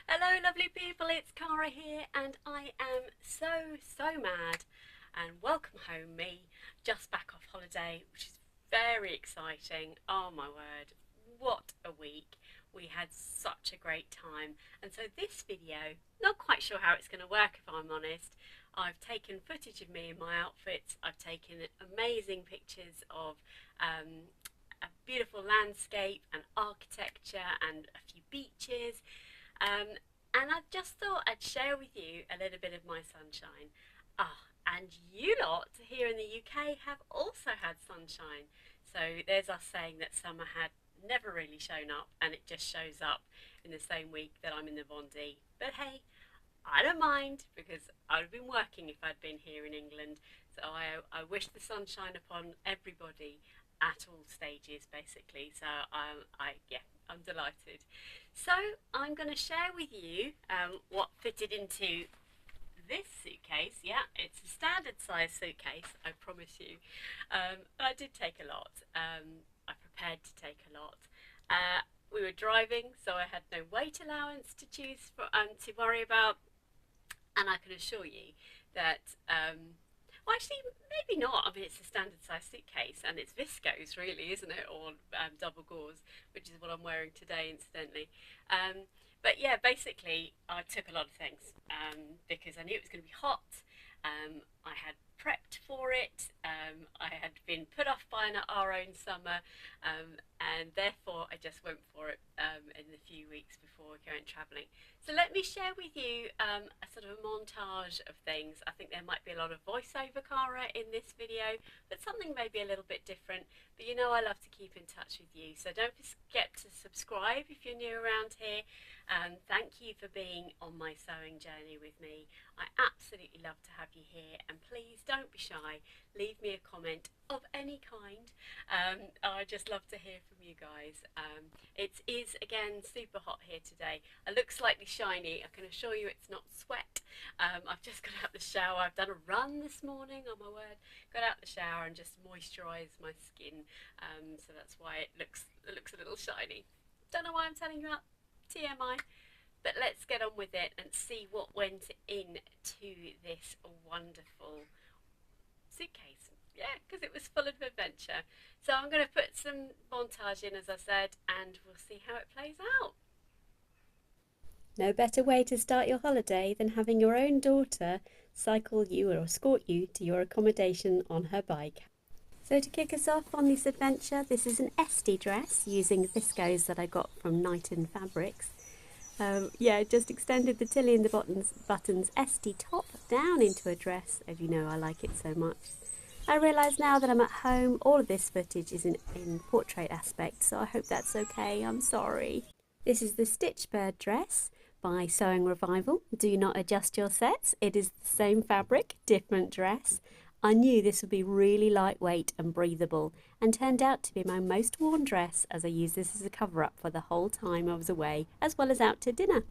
Hello lovely people, it's Cara here and I am so mad and welcome home me, just back off holiday, which is very exciting. Oh my word, what a week. We had such a great time, and so this video, not quite sure how it's going to work if I'm honest. I've taken footage of me in my outfits, I've taken amazing pictures of a beautiful landscape and architecture and a few beaches. And I just thought I'd share with you a little bit of my sunshine. And you lot here in the UK have also had sunshine. So there's us saying that summer had never really shown up, and it just shows up in the same week that I'm in the Vendée. But hey, I don't mind because I'd have been working if I'd been here in England. So I wish the sunshine upon everybody at all stages, basically. So yeah, I'm delighted. So I'm going to share with you what fitted into this suitcase. Yeah, it's a standard size suitcase, I promise you. I did take a lot. I prepared to take a lot. We were driving, so I had no weight allowance to choose for to worry about, and I can assure you that well, actually, maybe not. I mean, it's a standard size suitcase and it's viscose, really, isn't it? Or double gauze, which is what I'm wearing today, incidentally. But yeah, basically, I took a lot of things because I knew it was going to be hot. I had prepped for it. I had been put off by our own summer, and therefore I just went for it in the few weeks before going travelling. So let me share with you a sort of a montage of things. I think there might be a lot of voiceover, Cara, in this video, but something maybe a little bit different. But you know I love to keep in touch with you, so don't forget to subscribe if you're new around here. Thank you for being on my sewing journey with me. I absolutely love to have you here, and please don't be shy. Leave me a comment of any kind. I just love to hear from you guys. It is again super hot here today. I look slightly shiny. I can assure you it's not sweat. I've just got out the shower. I've done a run this morning, oh my word. Got out the shower and just moisturised my skin. So that's why it looks a little shiny. Don't know why I'm telling you about TMI, but let's get on with it and see what went into this wonderful suitcase. Yeah, because it was full of adventure. So I'm going to put some montage in, as I said, and we'll see how it plays out. No better way to start your holiday than having your own daughter cycle you or escort you to your accommodation on her bike. So to kick us off on this adventure, this is an Esti dress using viscose that I got from Knighton Fabrics. Yeah, just extended the tilly and the buttons Esti top down into a dress, as you know I like it so much. I realise now that I'm at home, all of this footage is in portrait aspect, so I hope that's okay, I'm sorry. This is the stitchbird dress by Sewing Revival. Do not adjust your sets, it is the same fabric, different dress. I knew this would be really lightweight and breathable, and turned out to be my most worn dress, as I used this as a cover-up for the whole time I was away, as well as out to dinner.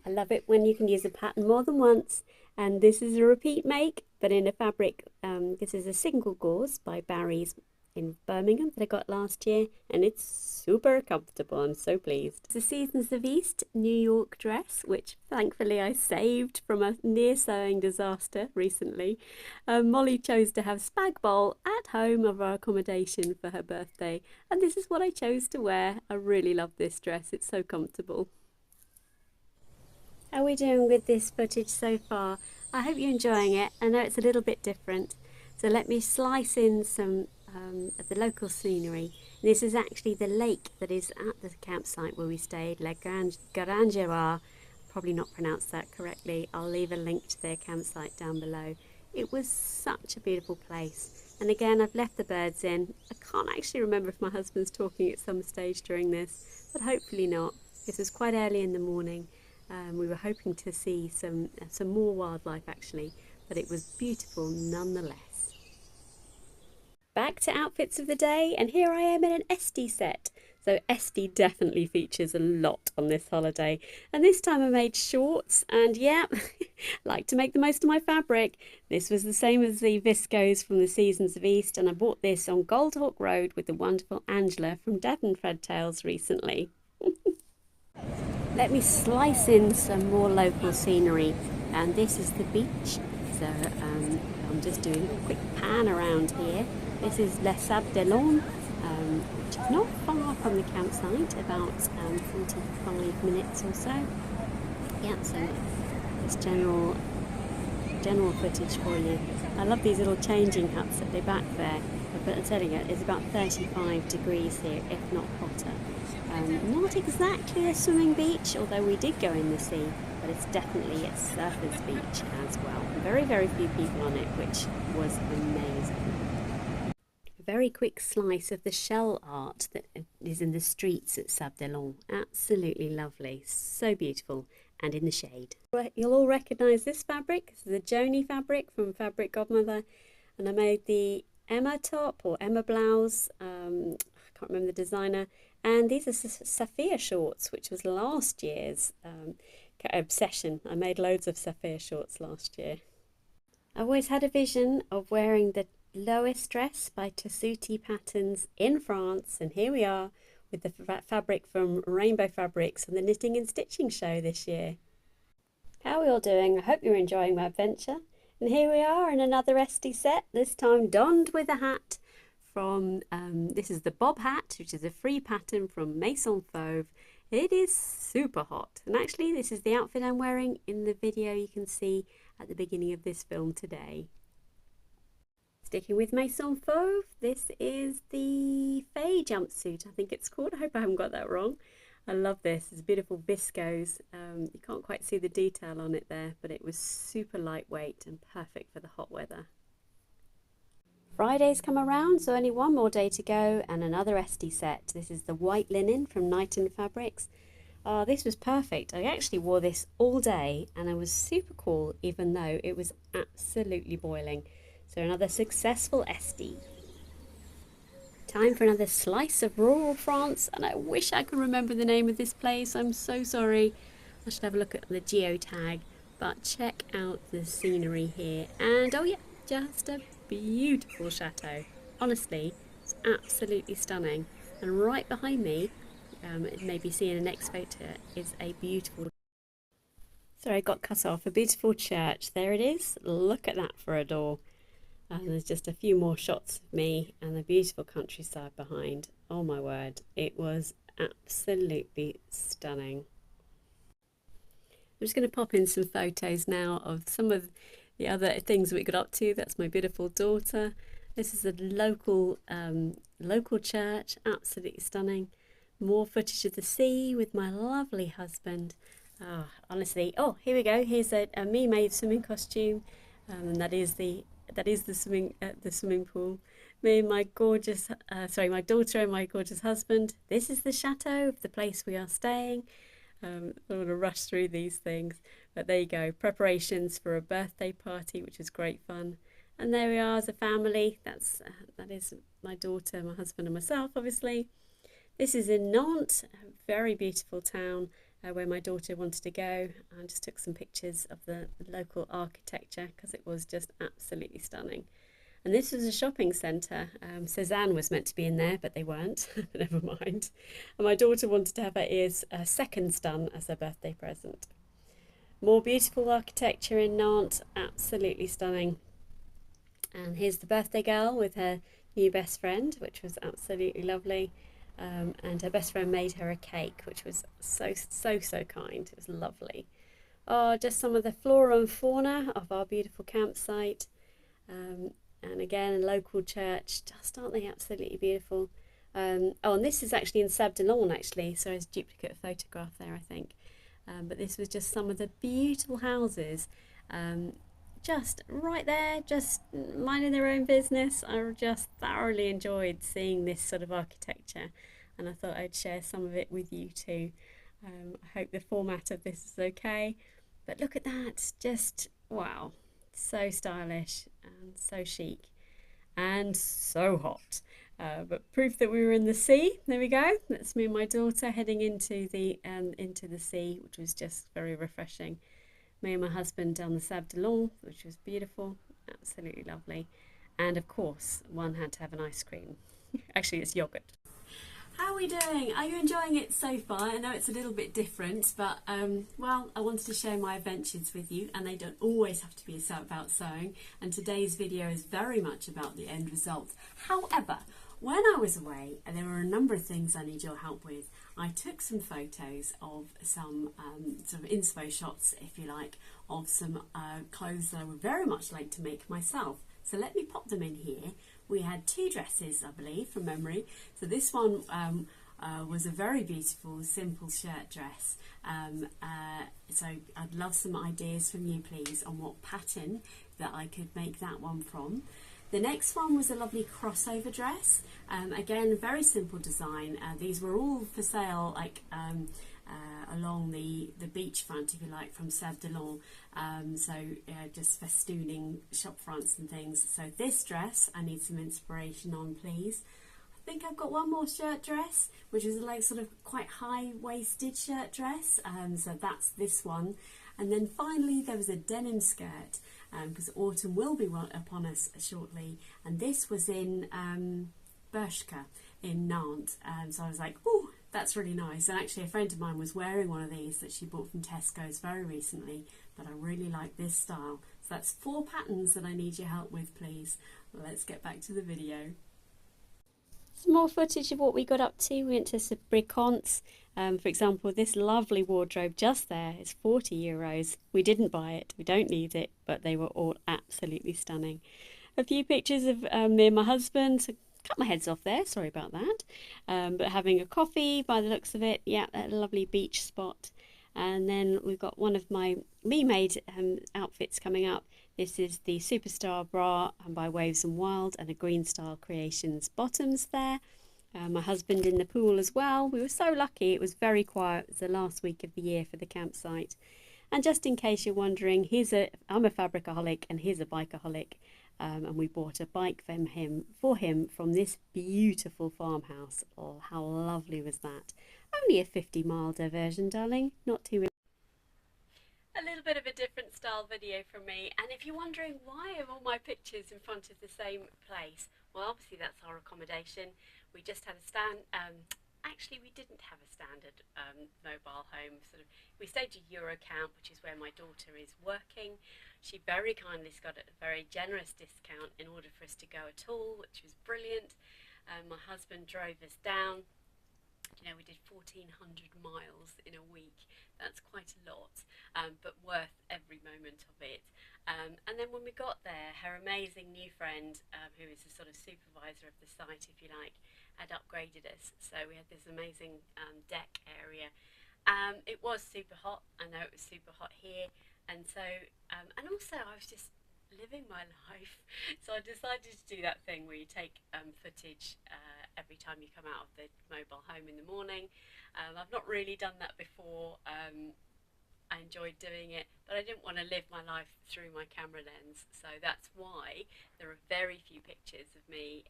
I love it when you can use a pattern more than once, and this is a repeat make, but in a fabric. This is a single gauze by Barry's in Birmingham that I got last year, and it's super comfortable. I'm so pleased. It's a Seasons of East New York dress, which thankfully I saved from a near sewing disaster recently. Molly chose to have spag bowl at home of our accommodation for her birthday, and this is what I chose to wear. I really love this dress, it's so comfortable. How are we doing with this footage so far? I hope you're enjoying it. I know it's a little bit different, so let me slice in some of the local scenery. This is actually the lake that is at the campsite where we stayed, La Garangera. Probably not pronounced that correctly. I'll leave a link to their campsite down below. It was such a beautiful place. And again, I've left the birds in. I can't actually remember if my husband's talking at some stage during this, but hopefully not. This was quite early in the morning. We were hoping to see some more wildlife actually, but it was beautiful nonetheless. Back to outfits of the day, and here I am in an Esti set. So Esti definitely features a lot on this holiday, and this time I made shorts, and yeah, like to make the most of my fabric. This was the same as the viscose from the Seasons of East, and I bought this on Goldhawk Road with the wonderful Angela from Devon Thread Tales recently. Let me slice in some more local scenery, and this is the beach. So I'm just doing a quick pan around here. This is Les Sables d'Olonne, which is not far from the campsite, about 45 minutes or so. Yeah, so it's general footage for you. I love these little changing huts at the back there, but I'm telling you, it's about 35 degrees here, if not hotter. Not exactly a swimming beach, although we did go in the sea, but it's definitely a surfer's beach as well. Very, very few people on it, which was amazing. A very quick slice of the shell art that is in the streets at Sables d'Olonne. Absolutely lovely, so beautiful, and in the shade. You'll all recognise this fabric. This is the Joni fabric from Fabric Godmother, and I made the Emma top or Emma blouse. I can't remember the designer. And these are Saphir shorts, which was last year's obsession. I made loads of Saphir shorts last year. I always had a vision of wearing the Lois dress by Tessuti Patterns in France, and here we are with the fabric from Rainbow Fabrics and the Knitting and Stitching show this year. How are we all doing? I hope you're enjoying my adventure. And here we are in another Esti set, this time donned with a hat from, this is the bob hat, which is a free pattern from Mason Fauve. It is super hot, and actually this is the outfit I'm wearing in the video you can see at the beginning of this film today. Sticking with Mason Fauve, this is the Faye jumpsuit, I think it's called. I hope I haven't got that wrong. I love this. It's beautiful viscose. You can't quite see the detail on it there, but it was super lightweight and perfect for the hot weather. Friday's come around, so only one more day to go and another Esti set. This is the white linen from Knighton Fabrics. This was perfect. I actually wore this all day and it was super cool, even though it was absolutely boiling. So another successful Esti. Time for another slice of rural France, and I wish I could remember the name of this place. I'm so sorry. I should have a look at the geotag, but check out the scenery here. And oh yeah, just a beautiful chateau. Honestly, it's absolutely stunning. And right behind me, maybe see in the next photo, is a beautiful, sorry, I got cut off, a beautiful church. There it is. Look at that for a door. And there's just a few more shots of me and the beautiful countryside behind. Oh my word, it was absolutely stunning. I'm just going to pop in some photos now of some of the other things we got up to. That's my beautiful daughter. This is a local church, absolutely stunning. More footage of the sea with my lovely husband. Oh, honestly, oh, here we go. Here's a me-made swimming costume, and that is the swimming pool. Me and my gorgeous, my daughter and my gorgeous husband. This is the chateau of the place we are staying. I don't want to rush through these things, but there you go. Preparations for a birthday party, which was great fun. And there we are as a family. That is my daughter, my husband, and myself, obviously. This is in Nantes, a very beautiful town where my daughter wanted to go. I just took some pictures of the local architecture because it was just absolutely stunning. And this was a shopping centre. Cézanne was meant to be in there, but they weren't. Never mind. And my daughter wanted to have her ears seconds done as her birthday present. More beautiful architecture in Nantes, absolutely stunning. And here's the birthday girl with her new best friend, which was absolutely lovely. And her best friend made her a cake, which was so kind. It was lovely. Oh, just some of the flora and fauna of our beautiful campsite. And again, a local church. Just aren't they absolutely beautiful? Oh, and this is actually in Sables d'Olonne, actually. So it's a duplicate photograph there, I think. But this was just some of the beautiful houses. Just right there, just minding their own business. I just thoroughly enjoyed seeing this sort of architecture, and I thought I'd share some of it with you too. I hope the format of this is okay, but look at that, just wow, so stylish and so chic and so hot. But proof that we were in the sea. There we go. That's me and my daughter heading into the sea, which was just very refreshing. Me and my husband down the Sables d'Olonne, which was beautiful, absolutely lovely. And of course, one had to have an ice cream. Actually, it's yogurt. How are we doing? Are you enjoying it so far? I know it's a little bit different, but well, I wanted to share my adventures with you, and they don't always have to be about sewing, and today's video is very much about the end result. However, when I was away, and there were a number of things I need your help with, I took some photos of some sort of inspo shots, if you like, of some clothes that I would very much like to make myself. So let me pop them in here. We had two dresses, I believe, from memory. So this one was a very beautiful, simple shirt dress. So I'd love some ideas from you, please, on what pattern that I could make that one from. The next one was a lovely crossover dress. Again, very simple design. These were all for sale, like along the beachfront, if you like, from Sèvres de Long. So just festooning shop fronts and things. So this dress, I need some inspiration on, please. I think I've got one more shirt dress, which is like sort of quite high-waisted shirt dress. So that's this one. And then finally there was a denim skirt, because autumn will be upon us shortly. And this was in Bershka in Nantes. So I was like, oh, that's really nice. And actually a friend of mine was wearing one of these that she bought from Tesco's very recently, but I really like this style. So that's 4 patterns that I need your help with, please. Let's get back to the video. Some more footage of what we got up to. We went to some bricants. For example, this lovely wardrobe just there is €40. We didn't buy it, we don't need it, but they were all absolutely stunning. A few pictures of me and my husband. Cut my heads off there, sorry about that. But having a coffee by the looks of it. Yeah, a lovely beach spot. And then we've got one of my me-made outfits coming up. This is the Superstar bra by Waves and Wild, and a Green Style Creations bottoms there. My husband in the pool as well. We were so lucky, it was very quiet. It was the last week of the year for the campsite. And just in case you're wondering, I'm a fabricaholic and he's a bikeaholic. And we bought a bike for him from this beautiful farmhouse. Oh, how lovely was that? Only a 50-mile diversion, darling. Not too. A little bit of a different style video from me. And if you're wondering why are all my pictures in front of the same place, well, obviously that's our accommodation. We just had a stand. Actually, we didn't have a standard mobile home. We stayed at Eurocamp, which is where my daughter is working. She very kindly got a very generous discount in order for us to go at all, which was brilliant. My husband drove us down. You know, we did 1,400 miles in a week. That's quite a lot, but worth every moment of it. And then when we got there, her amazing new friend, who is the sort of supervisor of the site, if you like, had upgraded us. So we had this amazing deck area. It was super hot. I know it was super hot here. And so, and also I was just living my life. So I decided to do that thing where you take footage every time you come out of the mobile home in the morning. I've not really done that before. I enjoyed doing it, but I didn't want to live my life through my camera lens. So that's why there are very few pictures of me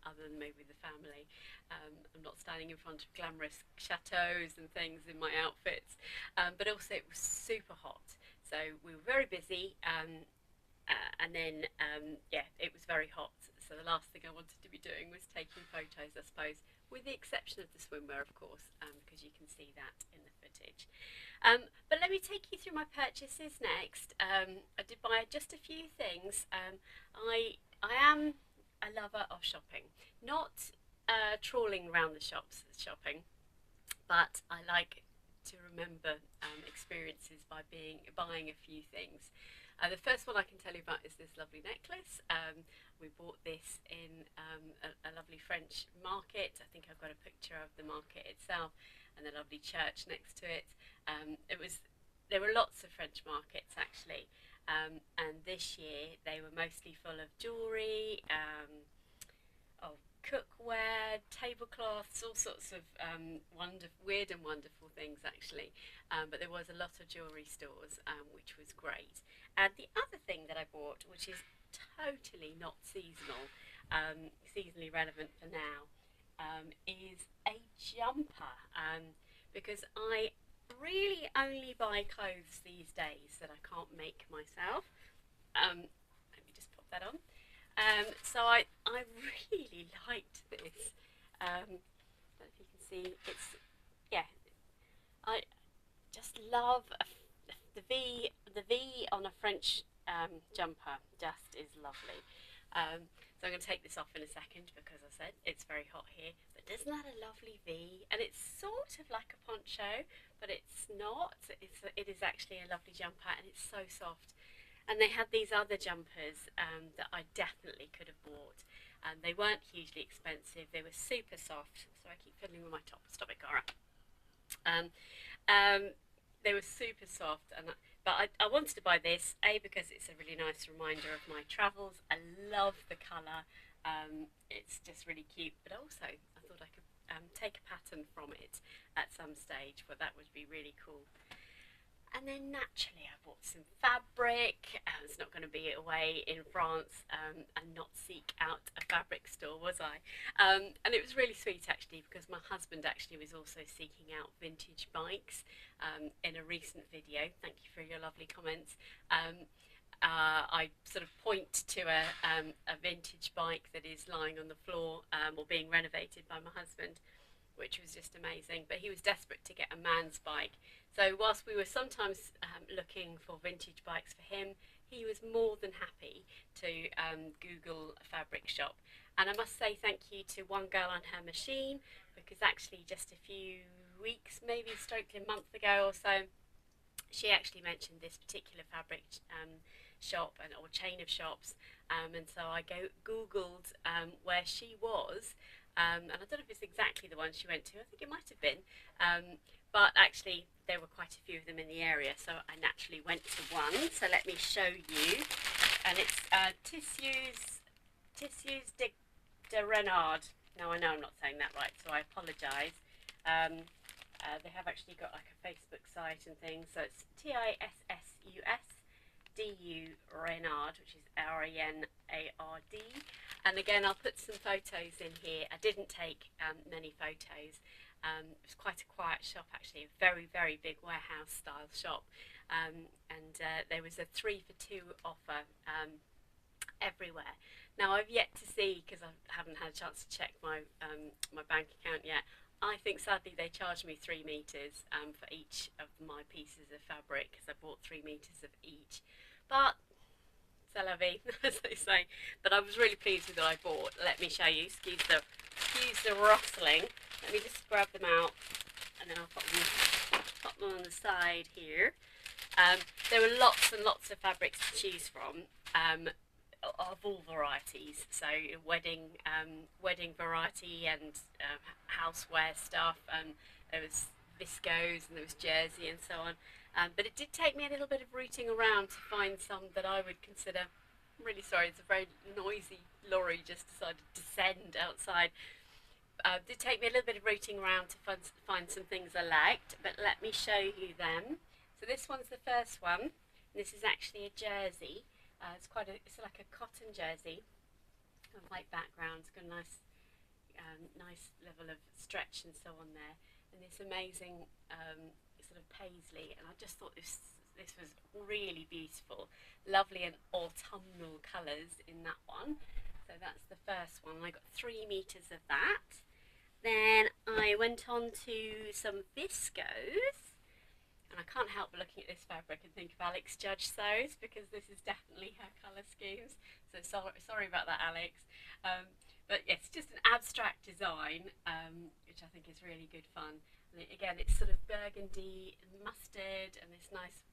other than maybe the family. I'm not standing in front of glamorous chateaus and things in my outfits, but also it was super hot. So we were very busy, and then yeah, it was very hot. So the last thing I wanted to be doing was taking photos, I suppose, with the exception of the swimwear, of course, because you can see that in the footage. But let me take you through my purchases next. I did buy just a few things. I am a lover of shopping, not trawling around the shops shopping, but I like to remember experiences by buying a few things. The first one I can tell you about is this lovely necklace. We bought this in a lovely French market. I think I've got a picture of the market itself and the lovely church next to it. There were lots of French markets actually, and this year they were mostly full of jewellery, cookware, tablecloths, all sorts of weird and wonderful things actually. But there was a lot of jewellery stores, which was great. And the other thing that I bought, which is totally not seasonal, seasonally relevant for now, is a jumper, because I really only buy clothes these days that I can't make myself. Let me just pop that on. So I really liked this. don't know if you can see, it's, yeah, I just love the V on a French jumper just is lovely. So I'm going to take this off in a second because I said it's very hot here. But isn't that a lovely V? And it's sort of like a poncho, but it's not. It is actually a lovely jumper, and it's so soft. And they had these other jumpers that I definitely could have bought. They weren't hugely expensive. They were super soft. So I keep fiddling with my top. Stop it, Cara. They were super soft, but I wanted to buy this, A, because it's a really nice reminder of my travels. I love the colour. It's just really cute, but also I thought I could take a pattern from it at some stage, but that would be really cool. And then naturally I bought some fabric. It's not going to be away in France and not seek out a fabric store, was I? And it was really sweet actually, because my husband actually was also seeking out vintage bikes in a recent video. Thank you for your lovely comments. I sort of point to a vintage bike that is lying on the floor or being renovated by my husband, which was just amazing. But he was desperate to get a man's bike. So whilst we were sometimes looking for vintage bikes for him, he was more than happy to Google a fabric shop. And I must say thank you to one girl on her machine, because actually just a few weeks, maybe stroke a month ago or so, she actually mentioned this particular fabric shop or chain of shops. And so I Googled where she was. And I don't know if it's exactly the one she went to. I think it might have been. But actually, there were quite a few of them in the area, so I naturally went to one. So let me show you. And it's Tissues de Renard. Now, I know I'm not saying that right, so I apologise. They have actually got like a Facebook site and things. So it's TISSUS DU Renard, which is RENARD. And again, I'll put some photos in here. I didn't take many photos. It was quite a quiet shop actually, a very, very big warehouse style shop. And there was a 3 for 2 offer everywhere. Now I've yet to see, because I haven't had a chance to check my my bank account yet. I think sadly they charged me 3 meters for each of my pieces of fabric, because I bought 3 meters of each. But c'est la vie, as they say. But I was really pleased with what I bought. Let me show you. Excuse the rustling. Let me just grab them out, and then I'll put them on the side here. There were lots and lots of fabrics to choose from, of all varieties. So wedding variety and houseware stuff. There was viscose and there was jersey and so on. But it did take me a little bit of rooting around to find some that I would consider. I'm really sorry, it's a very noisy lorry just decided to descend outside. It did take me a little bit of rooting around to find some things I liked, but let me show you them. So this one's the first one. This is actually a jersey. It's like a cotton jersey, a white background. It's got a nice, nice level of stretch and so on there, and this amazing sort of paisley. And I just thought this was really beautiful, lovely and autumnal colours in that one. So that's the first one. I got 3 meters of that. Then I went on to some viscose, and I can't help but looking at this fabric and think of Alex Judge sews, because this is definitely her colour schemes. So sorry about that, Alex. But yes, just an abstract design, which I think is really good fun. And again, it's sort of burgundy and mustard, and this nice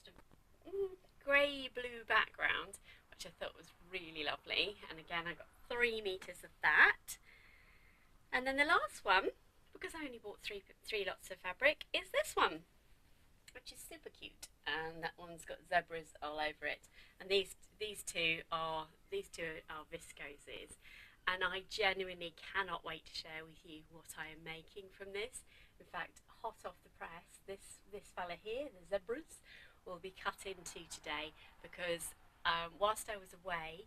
sort of grey-blue background, which I thought was really lovely. And again, I got 3 meters of that. And then the last one, because I only bought three lots of fabric, is this one, which is super cute. And that one's got zebras all over it. And these two are viscoses. And I genuinely cannot wait to share with you what I am making from this. In fact, hot off the press, this fella here, the zebras, will be cut into today, because whilst I was away,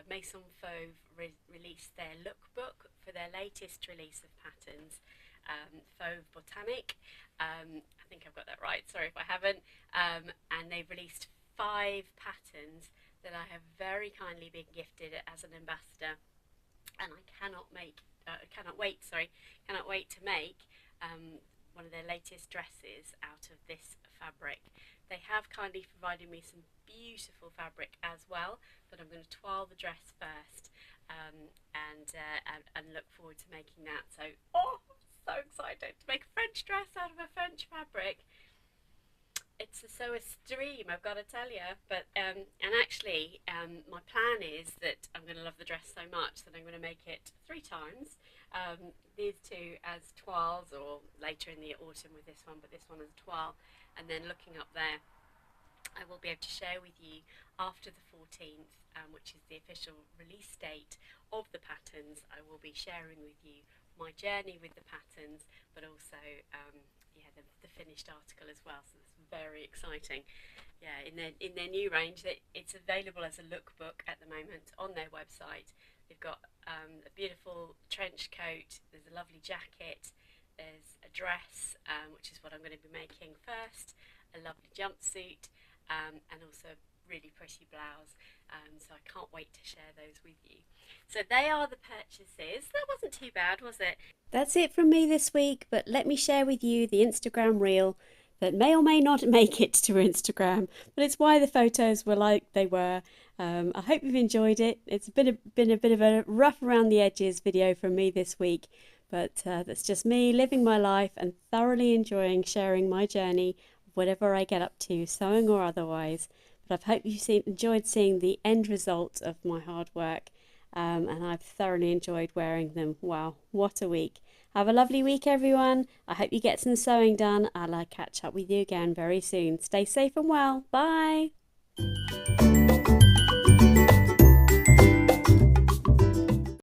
Mason Fauve released their lookbook for their latest release of patterns, Fauve Botanic. I think I've got that right, sorry if I haven't. And they've released 5 patterns that I have very kindly been gifted as an ambassador, and I cannot cannot wait to make one of their latest dresses out of this fabric. They have kindly provided me some beautiful fabric as well, but I'm going to toile the dress first, and look forward to making that. So, oh, I'm so excited to make a French dress out of a French fabric. It's so extreme, I've got to tell you. But and actually, my plan is that I'm going to love the dress so much that I'm going to make it 3 times. These two as toiles, or later in the autumn with this one, but this one as a toile. And then looking up there, I will be able to share with you after the 14th, which is the official release date of the patterns. I will be sharing with you my journey with the patterns, but also the finished article as well. So it's very exciting. Yeah, in their new range, it's available as a lookbook at the moment on their website. They've got a beautiful trench coat. There's a lovely jacket. There's a dress, which is what I'm going to be making first. A lovely jumpsuit, and also a really pretty blouse. So I can't wait to share those with you. So they are the purchases. That wasn't too bad, was it? That's it from me this week, but let me share with you the Instagram reel that may or may not make it to Instagram, but it's why the photos were like they were. I hope you've enjoyed it. It's been a bit of a rough around the edges video from me this week, but that's just me living my life and thoroughly enjoying sharing my journey, whatever I get up to, sewing or otherwise. But I hope you've enjoyed seeing the end result of my hard work, and I've thoroughly enjoyed wearing them. Wow, what a week. Have a lovely week, everyone. I hope you get some sewing done. I'll catch up with you again very soon. Stay safe and well. Bye.